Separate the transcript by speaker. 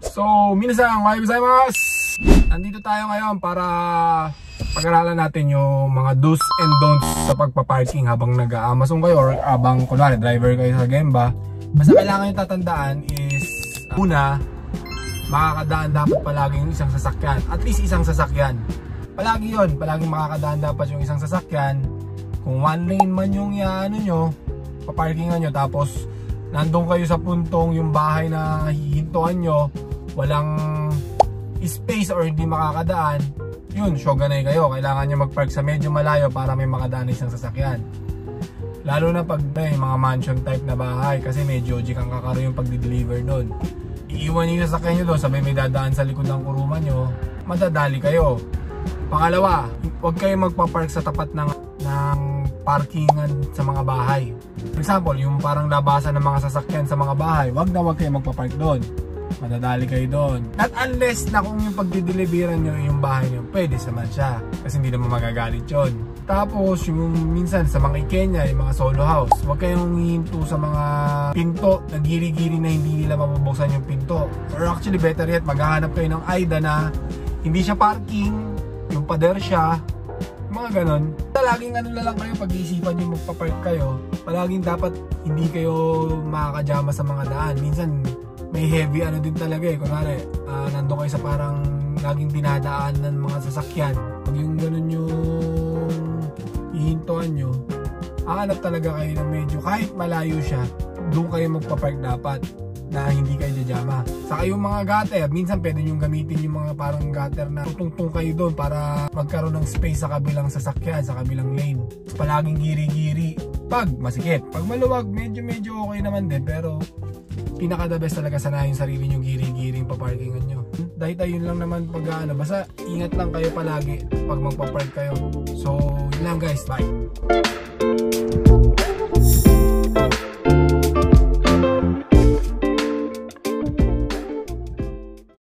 Speaker 1: So, minasan, ohayo gozaimasu! Nandito tayo ngayon para pag-aralan natin yung mga do's and don'ts sa pagpaparking habang nag-Amazon kayo or habang kunwari driver kayo sa Gemba. Basta kailangan yung tatandaan is una, makakadaan dapat palagi yung isang sasakyan. At least isang sasakyan. Palagi yun, palaging makakadaan dapat yung isang sasakyan. Kung one lane man yung paparkingan nyo, tapos nandun kayo sa puntong yung bahay na hihintuan nyo, walang space or hindi makakadaan, yun, shoganay kayo. Kailangan nyo mag-park sa medyo malayo para may makadaan isang sasakyan. Lalo na pag may mga mansion type na bahay, kasi medyo kang kakaro yung pagdi-deliver nun. Iiwan nyo yung sasakyan nyo doon, sabay may dadaan sa likod ng kuruman nyo, madadali kayo. Pangalawa, huwag kayo magpa-park sa tapat ng parkingan sa mga bahay. For example, yung parang labasan ng mga sasakyan sa mga bahay, huwag kayo magpa-park doon. Madadali kayo doon. Not unless na kung yung pagdideliveran nyo yung bahay nyo, pwede naman siya. Kasi hindi naman magagalit yun. Tapos yung minsan sa mga Ikenya, yung mga solo house, huwag kayong hihinto sa mga pinto na giri-giri na hindi nila mabubuksan yung pinto. Or actually better yet, maghahanap kayo ng AIDA na hindi siya parking, yung pader siya, mga ganon. Laging na lang kayo pag-iisipan yung magpapark kayo. Palaging dapat hindi kayo makakajama sa mga daan. Minsan may heavy din talaga kunwari nandun kayo sa parang laging dinadaan ng mga sasakyan. Pag yung ganon yung hihintuan nyo, hahanap talaga kayo ng medyo kahit malayo siya, doon kayo magpapark dapat na hindi kayo jajama. Saka yung mga gutter, minsan pwede nyo gamitin yung mga parang gutter na tutungtong kayo doon para magkaroon ng space sa kabilang sasakyan, sa kabilang lane. Palaging giri-giri pag masikip. Pag maluwag, medyo okay naman din, pero pinaka the best talaga sana yung sarili nyo giri-giri yung paparkingan nyo. Dahil ayun lang naman pag basta ingat lang kayo palagi pag magpapark kayo. So yun lang guys, bye!